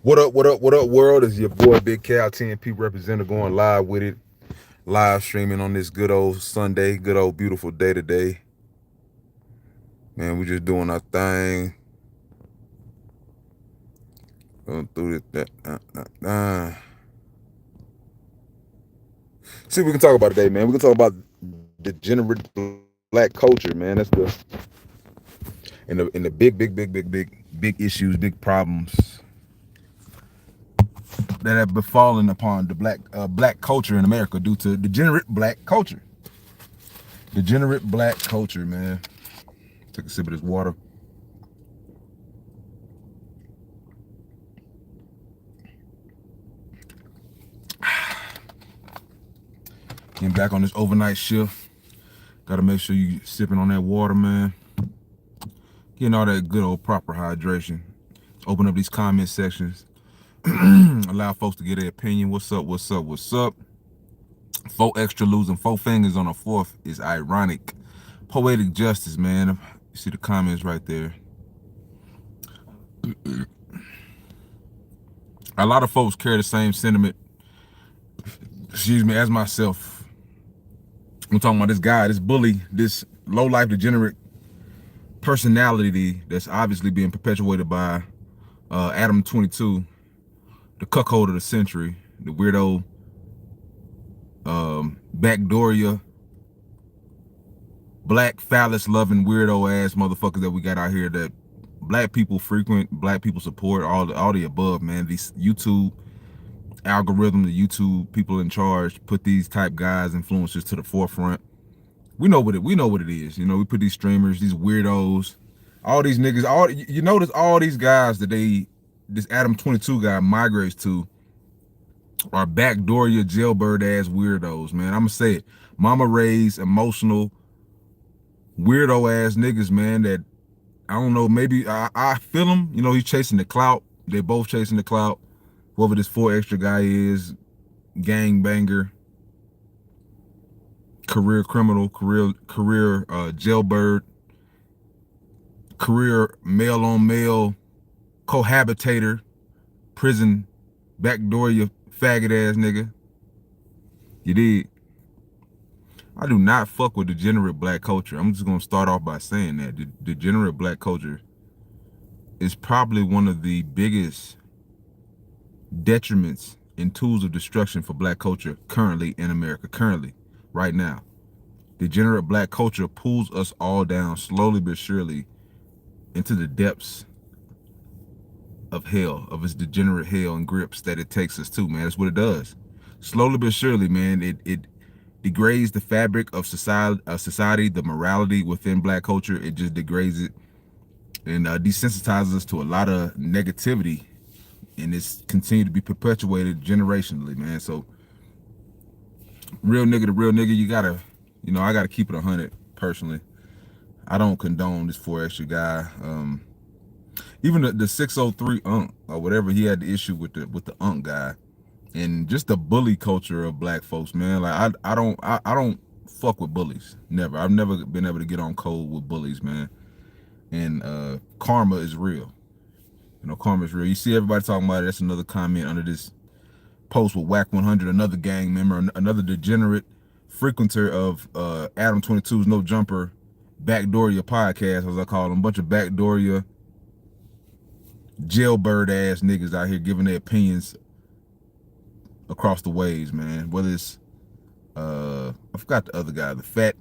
What up, what up, what up, world? Is your boy Big Cal TNP representative going live with it, live streaming on this good old Sunday, good old beautiful day today. Man, we just doing our thing. Going through this. See what we can talk about today, man. We can talk about degenerate black culture, man. That's the big issues, big problems that have befallen upon the black culture in America due to degenerate black culture. Degenerate black culture, man. Take a sip of this water. Getting back on this overnight shift. Gotta make sure you sipping on that water, man. Getting all that good old proper hydration. Open up these comment sections. Allow folks to get their opinion. What's up, what's up, what's up? 4 extra losing 4 fingers on a fourth is ironic. Poetic justice, man. You see the comments right there. A lot of folks carry the same sentiment, as myself. I'm talking about this guy, this bully, this low-life degenerate personality that's obviously being perpetuated by Adam 22, the cuckold of the century, the weirdo, backdooria, black phallus-loving weirdo ass motherfuckers that we got out here that black people frequent, black people support, all the above, man. These YouTube algorithm, the YouTube people in charge put these type guys, influencers to the forefront. We know what it is. You know, we put these streamers, these weirdos, all these niggas, you notice all these guys that this Adam 22 guy migrates to are backdoor your jailbird ass weirdos, man. I'm gonna say it. Mama raised emotional weirdo ass niggas, man, that I don't know, maybe I feel him. You know, he's chasing the clout. They both chasing the clout. Whoever this 4 extra guy is, gang banger, career criminal, career jailbird, career male on male cohabitator, prison backdoor you faggot ass nigga. You did. I do not fuck with degenerate black culture. I'm just gonna start off by saying that the degenerate black culture is probably one of the biggest detriments and tools of destruction for black culture currently in America, right now. Degenerate black culture pulls us all down slowly but surely into the depths of hell, of its degenerate hell and grips that it takes us to, man. That's what it does. Slowly but surely, man, it degrades the fabric of society, the morality within black culture. It just degrades it and desensitizes us to a lot of negativity, and it's continued to be perpetuated generationally, man. So real nigga to real nigga, you gotta, I gotta keep it 100 personally. I don't condone this 4 extra guy. Even the 603 unk or whatever, he had the issue with the unk guy, and just the bully culture of black folks, man. Like I don't fuck with bullies. Never. I've never been able to get on code with bullies, man. And karma is real. Karma is real. You see everybody talking about it. That's another comment under this post with Whack 100, another gang member, another degenerate frequenter of Adam 22's No Jumper Backdooria podcast, as I call them. A bunch of backdooria jailbird ass niggas out here giving their opinions across the waves, man. Whether it's I forgot the other guy, the fat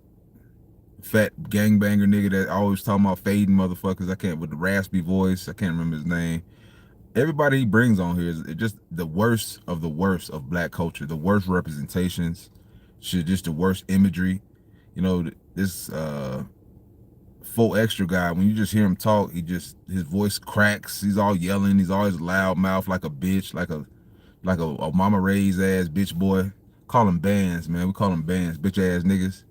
gangbanger nigga that always talking about fading motherfuckers. I can't, with the raspy voice, I can't remember his name. Everybody he brings on here is just the worst of black culture, the worst representations, just the worst imagery. This 4 extra guy, when you just hear him talk, his voice cracks. He's all yelling. He's always loud mouth like a bitch, like a mama raised ass bitch boy. Call them bands, man. We call them bands, bitch ass niggas.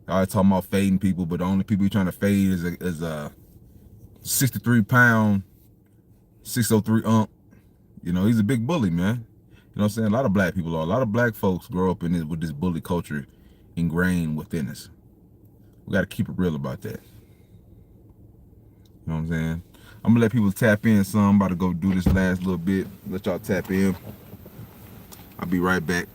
Always talking about fading people, but the only people you're trying to fade is a 63-pound 603 unk. He's a big bully, man. You know what I'm saying? A lot of black people are. A lot of black folks grow up with this bully culture ingrained within us. We got to keep it real about that. You know what I'm saying? I'm gonna let people tap in some. I'm about to go do this last little bit. Let y'all tap in. I'll be right back.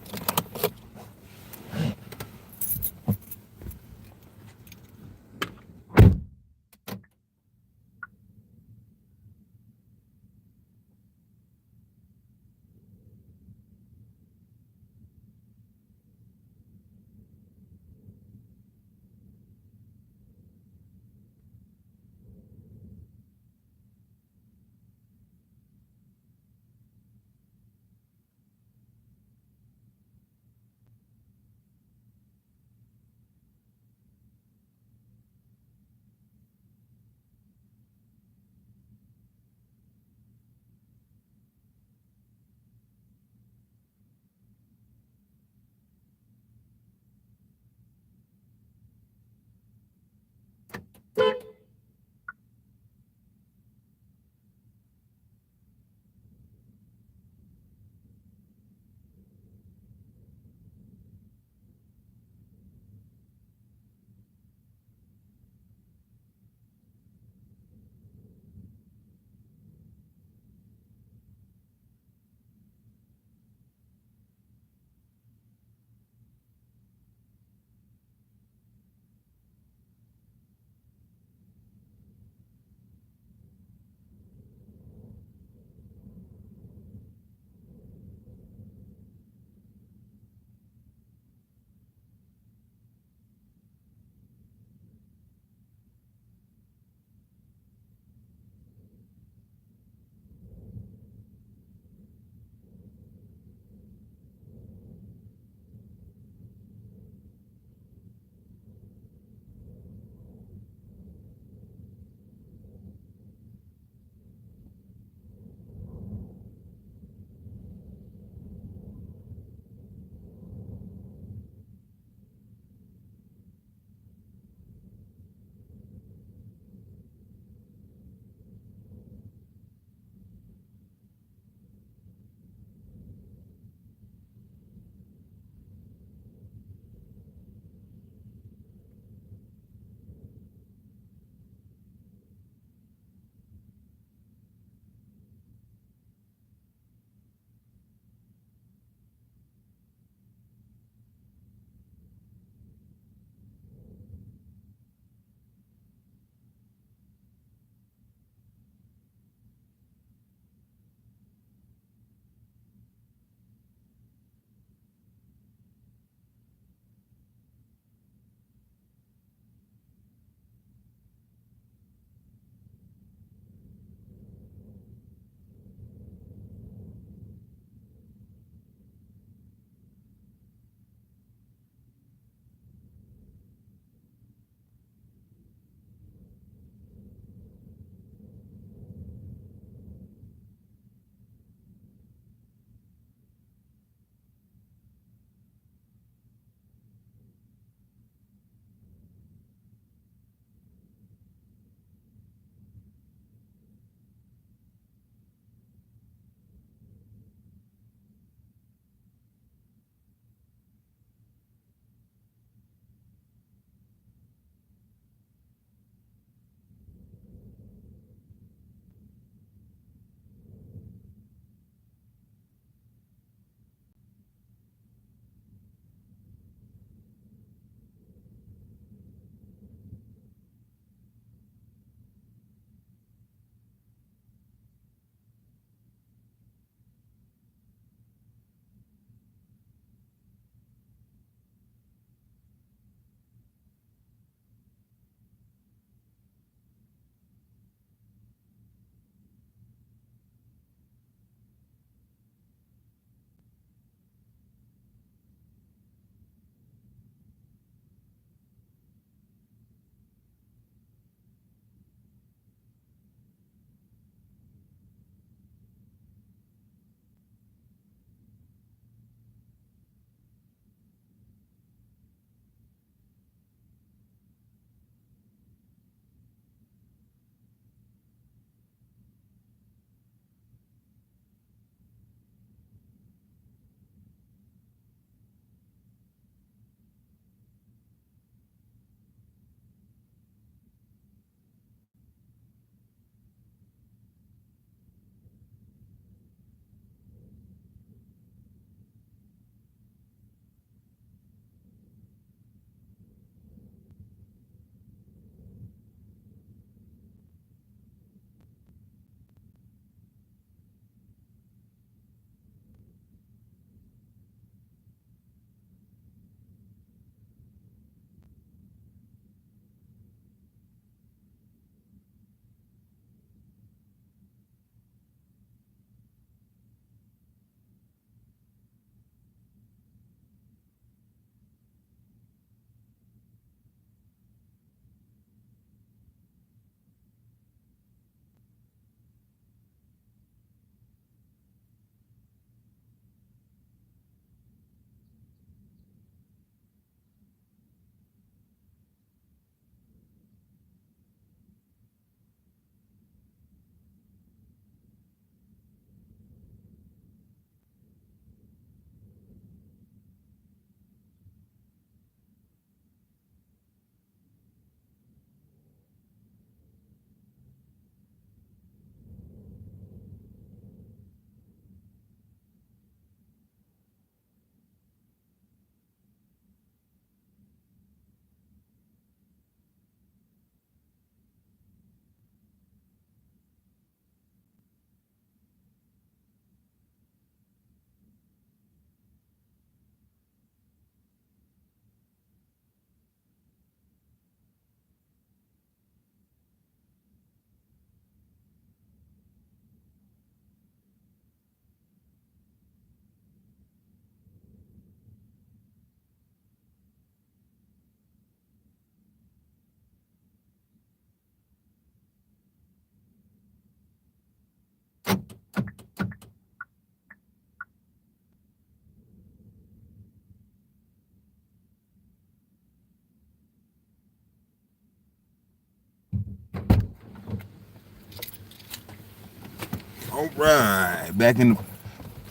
All right, back in the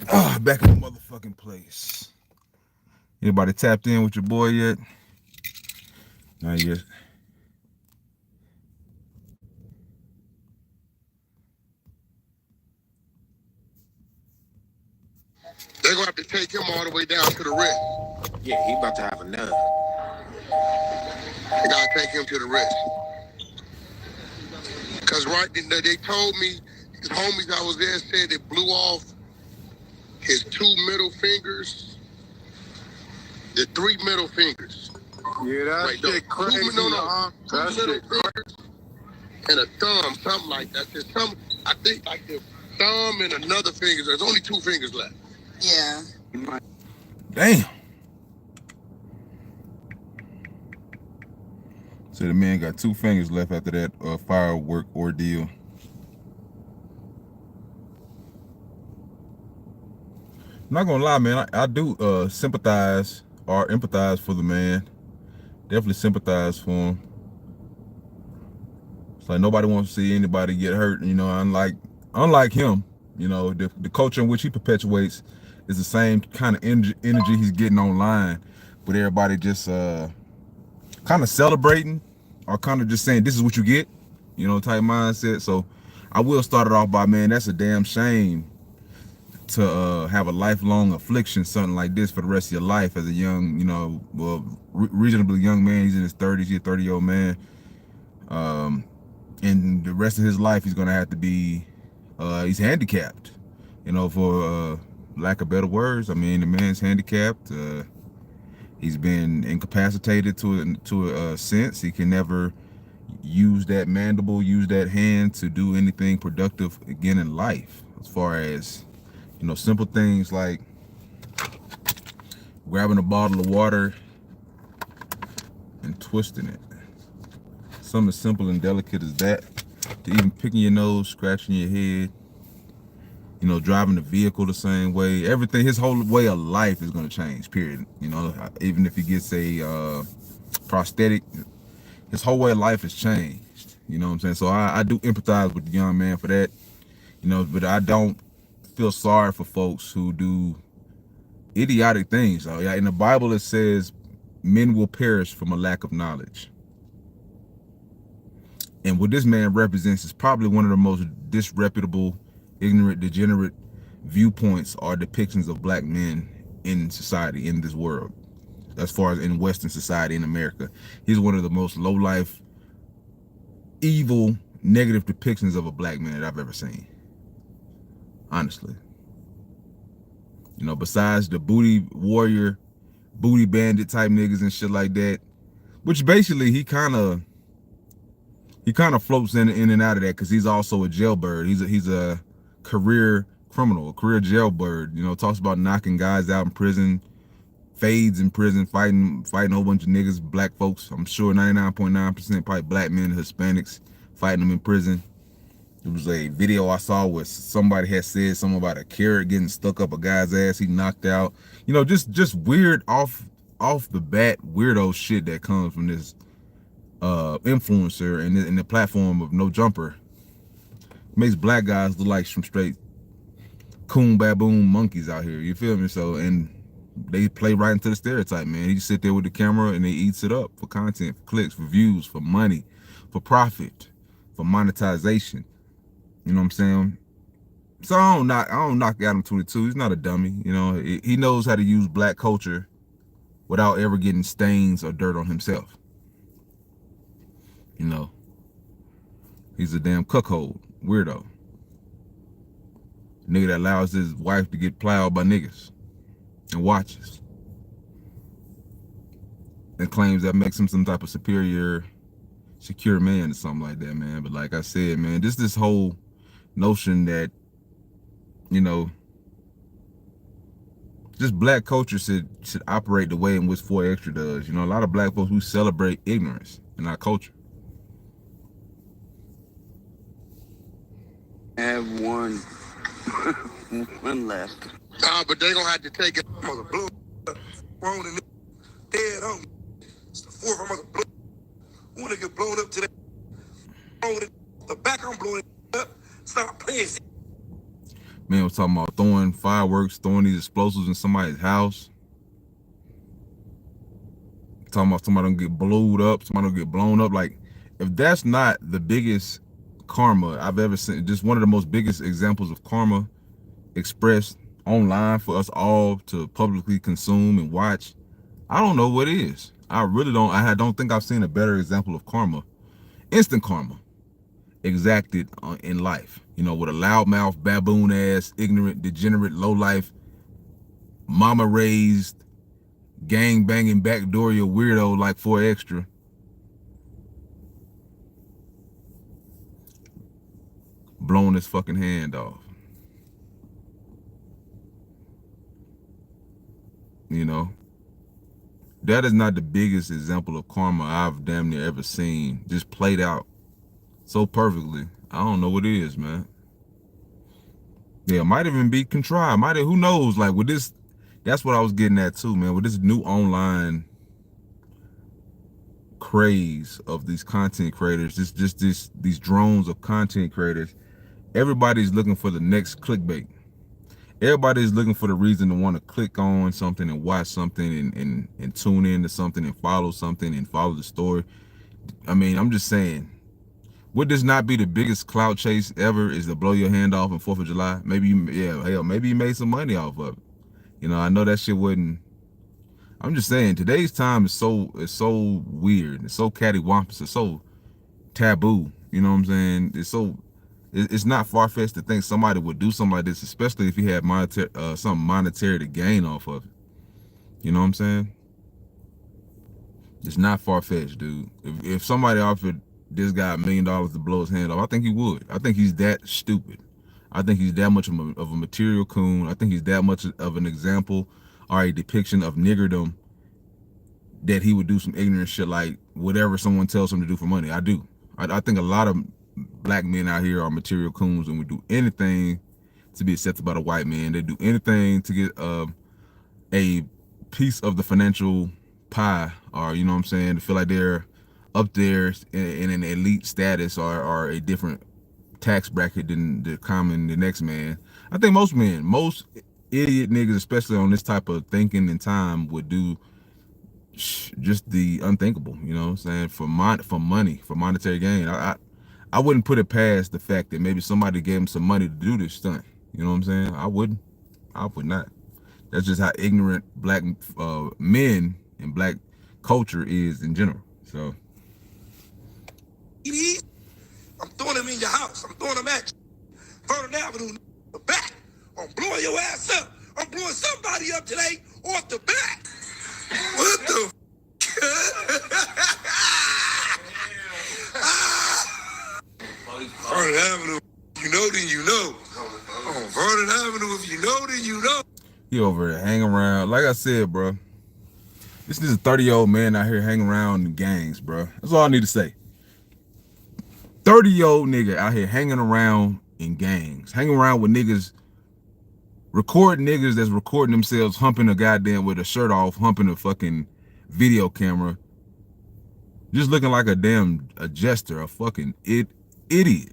motherfucking place. Anybody tapped in with your boy yet? Not yet. They're gonna have to take him all the way down to the wrist. Yeah, he about to have enough. They gotta take him to the wrist. Cause they told me, his homies I was there said they blew off his 2 middle fingers, the 3 middle fingers. Yeah, that shit crazy. Two middle fingers and a thumb, something like that. There's I think like the thumb and another finger. There's only 2 fingers left. Yeah. Damn. So the man got 2 fingers left after that firework ordeal. I'm not gonna lie, man. I do sympathize or empathize for the man. Definitely sympathize for him. It's like nobody wants to see anybody get hurt. You know, unlike him. You know, the culture in which he perpetuates is the same kind of energy he's getting online, with everybody just kind of celebrating or kind of just saying this is what you get, you know, type mindset. So I will start it off by, man, that's a damn shame to have a lifelong affliction, something like this for the rest of your life as a young, you know, well, reasonably young man. He's in his 30s, he's a 30-year-old man. And the rest of his life he's gonna have to be he's handicapped, you know, for lack of better words. I mean, the man's handicapped. He's been incapacitated to a sense. He can never use that mandible, use that hand to do anything productive again in life. As far as, you know, simple things like grabbing a bottle of water and twisting it. Something as simple and delicate as that, to even picking your nose, scratching your head, you know, driving the vehicle the same way. Everything, his whole way of life is going to change, period. You know, even if he gets a prosthetic, his whole way of life has changed. You know what I'm saying? So I do empathize with the young man for that, you know, but I don't feel sorry for folks who do idiotic things. So, yeah, in the Bible it says men will perish from a lack of knowledge. And what this man represents is probably one of the most disreputable, ignorant, degenerate viewpoints or depictions of black men in society, in this world. As far as in Western society, in America, he's one of the most low-life, evil, negative depictions of a black man that I've ever seen. Honestly. You know, besides the booty warrior, booty bandit type niggas and shit like that, which basically he kind of floats in and out of that, because he's also a jailbird. He's a career criminal, a career jailbird. You know, talks about knocking guys out in prison, fades in prison, fighting a whole bunch of niggas, black folks. I'm sure 99.9% probably black men, Hispanics, fighting them in prison. There was a video I saw where somebody had said something about a carrot getting stuck up a guy's ass. He knocked out. You know, just weird off the bat weirdo shit that comes from this influencer and in the platform of No Jumper. Makes black guys look like some straight coon baboon monkeys out here. You feel me? So, and they play right into the stereotype, man. He just sit there with the camera and they eats it up for content, for clicks, for views, for money, for profit, for monetization. You know what I'm saying? So I don't knock Adam 22. He's not a dummy. You know, he knows how to use black culture without ever getting stains or dirt on himself. You know, he's a damn cuckold, weirdo. Nigga that allows his wife to get plowed by niggas and watches, and claims that makes him some type of superior, secure man or something like that, man. But like I said, man, this whole notion that, you know, just black culture should operate the way in which 4 Extra does. You know, a lot of black folks who celebrate ignorance in our culture. I have one left. Nah, but they gonna have to take it. I'm gonna blow grown and dead on me. It's the 4th. I'm gonna blow. I wanna get blown up today. The back, I'm blowing it up. Stop playing. Man was talking about throwing fireworks, throwing these explosives in somebody's house. Talking about somebody don't get blowed up, somebody don't get blown up. Like, if that's not the biggest karma I've ever seen, just one of the most biggest examples of karma expressed online for us all to publicly consume and watch, I don't know what is. I really don't. I don't think I've seen a better example of karma, instant karma, exacted in life. You know, with a loudmouth, baboon ass, ignorant, degenerate, low life, mama raised, gang banging, backdoor your weirdo like 4Extra. Blowing his fucking hand off. You know, that is not the biggest example of karma I've damn near ever seen, just played out so perfectly. I don't know what it is, man. Yeah, it might even be contrived. Might have, who knows? Like with this, that's what I was getting at too, man. With this new online craze of these content creators, these drones of content creators, everybody's looking for the next clickbait. Everybody's looking for the reason to want to click on something and watch something and tune in to something and follow something and follow the story. I mean, I'm just saying, would this not be the biggest clout chase ever, is to blow your hand off on 4th of July? Maybe maybe you made some money off of it. You know, I know that shit wouldn't. I'm just saying, today's time is so weird. It's so cattywampus. It's so taboo. You know what I'm saying? It's not far-fetched to think somebody would do something like this, especially if he had something monetary to gain off of it. You know what I'm saying? It's not far-fetched, dude. If somebody offered this guy $1 million to blow his hand off, I think he would. I think he's that stupid. I think he's that much of a material coon. I think he's that much of an example or a depiction of niggerdom that he would do some ignorant shit like whatever someone tells him to do for money. I do. I think a lot of black men out here are material coons and would do anything to be accepted by the white man. They do anything to get a piece of the financial pie, or you know what I'm saying, to feel like they're up there in an elite status or a different tax bracket than the next man. I think most idiot niggas, especially on this type of thinking and time, would do just the unthinkable, you know what I'm saying, for money, for monetary gain. I wouldn't put it past the fact that maybe somebody gave him some money to do this stunt. You know what I'm saying? I would not. That's just how ignorant black men and black culture is in general. So I'm throwing them in your house. I'm throwing them at you. Vernon Avenue, the back. I'm blowing your ass up. I'm blowing somebody up today off the back. What the Vernon Avenue, you know, then you know. Oh, Vernon Avenue, if you know, then you know. He over there hanging around. Like I said, bro, this is a 30-year-old man out here hanging around in gangs, bro. That's all I need to say. 30-year-old nigga out here hanging around in gangs, hanging around with niggas, recording niggas that's recording themselves humping a goddamn with a shirt off, humping a fucking video camera, just looking like a jester, a fucking idiot.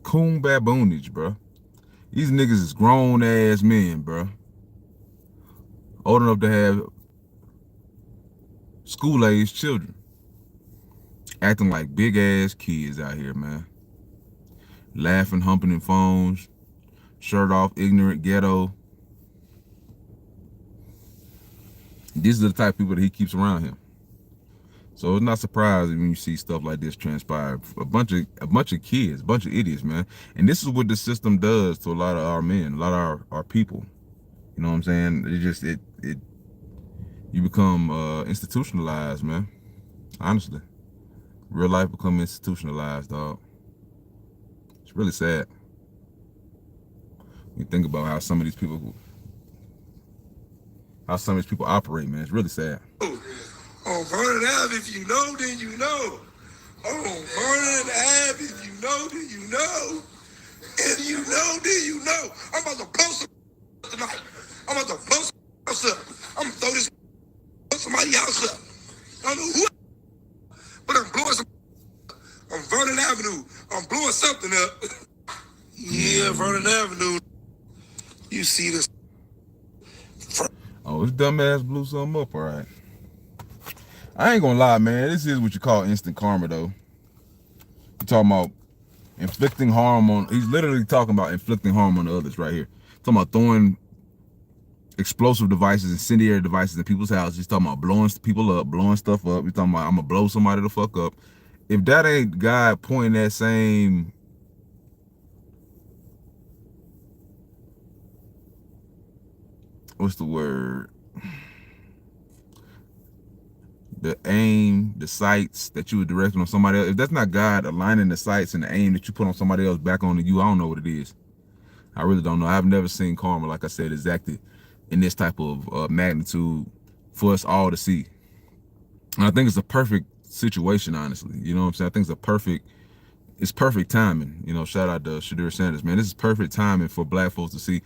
Coon baboonage, bro. These niggas is grown ass men, bro. Old enough to have school-aged children. Acting like big ass kids out here, man. Laughing, humping in phones, shirt off, ignorant, ghetto. These are the type of people that he keeps around him. So it's not surprising when you see stuff like this transpire. A bunch of kids, a bunch of idiots, man. And this is what the system does to a lot of our men, a lot of our people. You know what I'm saying? You become institutionalized, man. Honestly. Real life become institutionalized, dog. It's really sad. You think about how some of these people operate, man. It's really sad. On Vernon Ave, if you know, then you know. On Vernon Ave, if you know, then you know. If you know, then you know. I'm about to blow some tonight. I'm about to blow some house up. I'm gonna throw somebody's house up. I don't know who, but I'm blowing some on Vernon Avenue. I'm blowing something up. Yeah, Vernon Avenue. you see this. Oh, this dumbass blew something up, all right. I ain't gonna lie, man. This is what you call instant karma, though. You talking about inflicting harm on. He's literally talking about inflicting harm on others right here. Talking about throwing explosive devices, incendiary devices in people's houses. He's talking about blowing people up, blowing stuff up. He's talking about I'm gonna blow somebody the fuck up. If that ain't God pointing that same what's the word? The aim, the sights that you were directing on somebody else. If that's not God aligning the sights and the aim that you put on somebody else back onto you, I don't know what it is. I really don't know. I've never seen karma, like I said, exactly in this type of magnitude for us all to see. And I think it's a perfect situation, honestly. You know what I'm saying? I think it's perfect timing. You know, shout out to Shadur Sanders, man. This is perfect timing for black folks to see.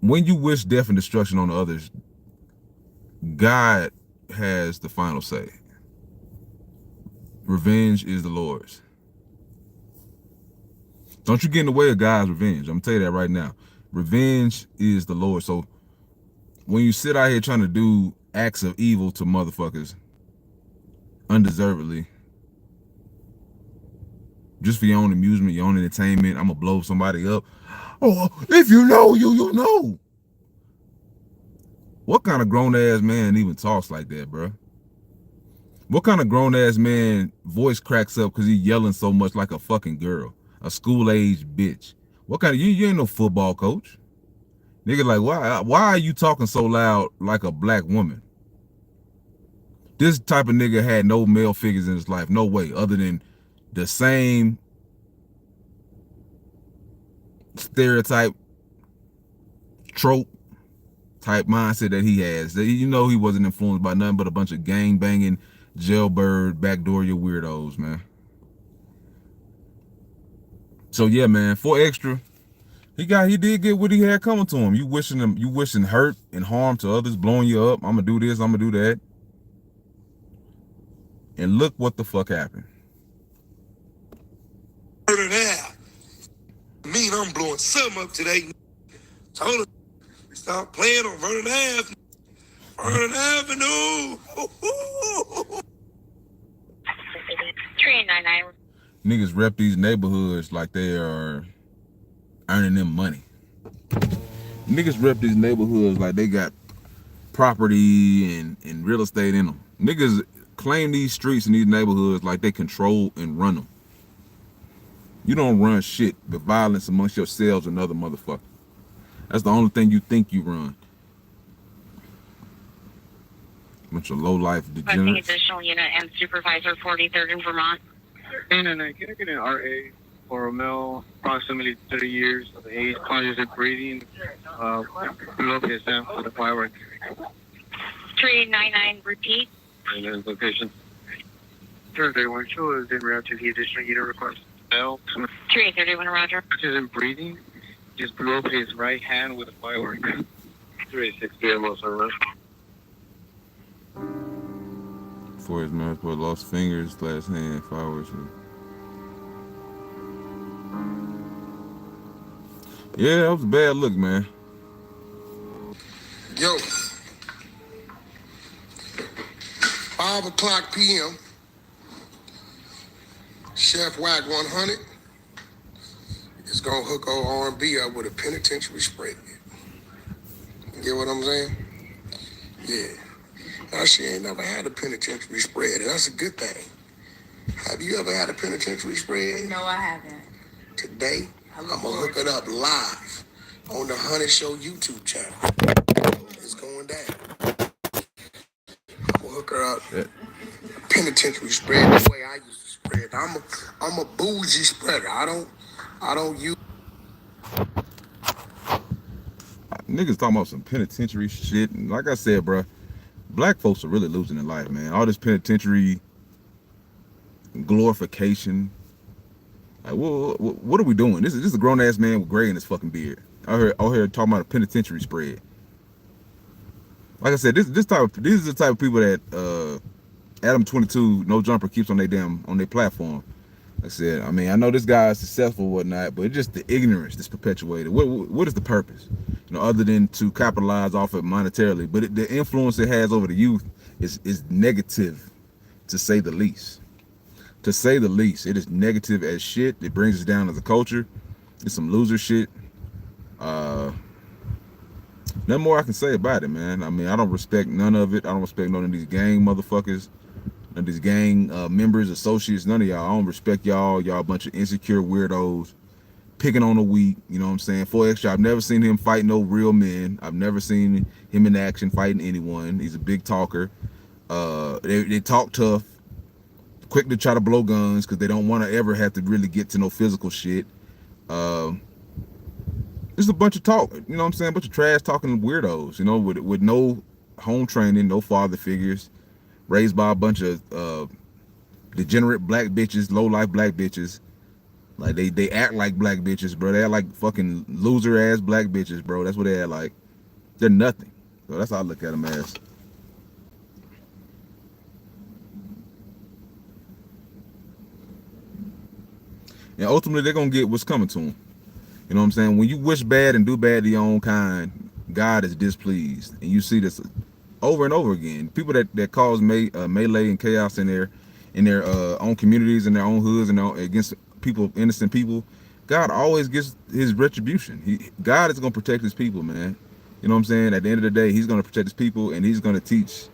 When you wish death and destruction on others, God has the final say. Revenge is the Lord's. Don't you get in the way of God's revenge. I'm gonna tell you that right now. Revenge is the Lord. So when you sit out here trying to do acts of evil to motherfuckers undeservedly, just for your own amusement, your own entertainment, I'm gonna blow somebody up. Oh, if you know, you know. What kind of grown ass man even talks like that, bro? What kind of grown ass man voice cracks up because he yelling so much like a fucking girl, a school age bitch? What kind of you ain't no football coach, nigga? Like why are you talking so loud like a black woman? This type of nigga had no male figures in his life, no way, other than the same stereotype, trope type mindset that he has. You know he wasn't influenced by nothing but a bunch of gang banging, jailbird, backdoor your weirdos, man. So yeah, man, for extra, he did get what he had coming to him. You wishing hurt and harm to others, blowing you up. I'm gonna do this, I'm gonna do that. And look what the fuck happened. Mean I'm blowing something up today. Told him stop playing on Vernon Avenue. Vernon Avenue. 399. Niggas rep these neighborhoods like they are earning them money. Niggas rep these neighborhoods like they got property and real estate in them. Niggas claim these streets and these neighborhoods like they control and run them. You don't run shit but violence amongst yourselves and other motherfuckers. That's the only thing you think you run. Bunch of low-life degenerates. Additional unit and supervisor 43rd in Vermont. Can I get an RA for a male, approximately 30 years of age, conscious and breathing, located for the firework? 399, repeat. And then location. Sure, they weren't sure is in route to the additional unit request. Male, 331, Roger. conscious and breathing, just blew up his right hand with a firework. 360 almost over. For his mouth, but lost fingers, last hand, fireworks. Yeah, that was a bad look, man. Yo, 5 o'clock p.m. Chef Whack 100 is gonna hook old R&B up with a penitentiary spray. You get what I'm saying? Yeah. Now she ain't never had a penitentiary spread, and that's a good thing. Have you ever had a penitentiary spread? No, I haven't. Today, I'm gonna hook it up live on the Honey Show YouTube channel. It's going down. I'm gonna hook her up. Yeah. Penitentiary spread the way I used to spread. I'm a bougie spreader. I don't use. Niggas talking about some penitentiary shit, and like I said, bro, black folks are really losing their life, man. All this penitentiary glorification. Like, what are we doing? This is a grown ass man with gray in his fucking beard. Out here talking about a penitentiary spread. Like I said, these is the type of people that Adam 22 No Jumper keeps on their platform. I said, I mean, I know this guy is successful and whatnot, but it's just the ignorance that's perpetuated. What is the purpose? Other than to capitalize off it monetarily, but the influence it has over the youth is negative, to say the least. To say the least, it is negative as shit. It brings us down as a culture. It's some loser shit. Nothing more I can say about it, man. I mean, I don't respect none of it. I don't respect none of these gang motherfuckers. None of these gang members, associates, none of y'all. I don't respect y'all. Y'all a bunch of insecure weirdos picking on the weak. You know what I'm saying? For extra, I've never seen him fight no real men. I've never seen him in action fighting anyone. He's a big talker. They talk tough, quick to try to blow guns because they don't want to ever have to really get to no physical shit. Just a bunch of talk, you know what I'm saying? A bunch of trash talking weirdos, with no home training, no father figures, raised by a bunch of degenerate black bitches, low life black bitches. Like they act like black bitches, bro. They act like fucking loser ass black bitches, bro. That's what they act like. They're nothing. So that's how I look at them as. And ultimately, they're gonna get what's coming to them. You know what I'm saying? When you wish bad and do bad to your own kind, God is displeased, and you see this over and over again. People that cause melee and chaos in their own communities, in their own hoods, and against people, innocent people, God always gets his retribution. God is gonna protect his people, man. You know what I'm saying? At the end of the day, he's gonna protect his people, and he's gonna teach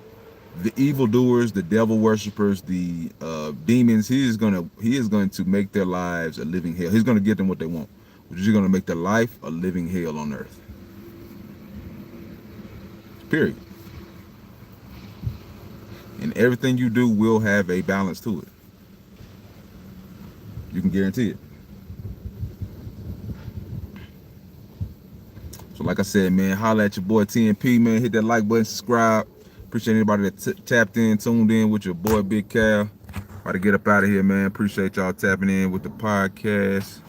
the evildoers, the devil worshippers, the demons. He is going to make their lives a living hell. He's going to get them what they want, which is going to make their life a living hell on earth. Period. And everything you do will have a balance to it. You can guarantee it. So like I said, man, holla at your boy TNP, man. Hit that like button, subscribe. Appreciate anybody that tapped in, tuned in with your boy Big Cal. About to get up out of here, man. Appreciate y'all tapping in with the podcast.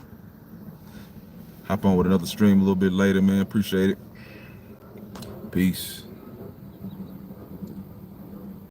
Hop on with another stream a little bit later, man. Appreciate it. Peace.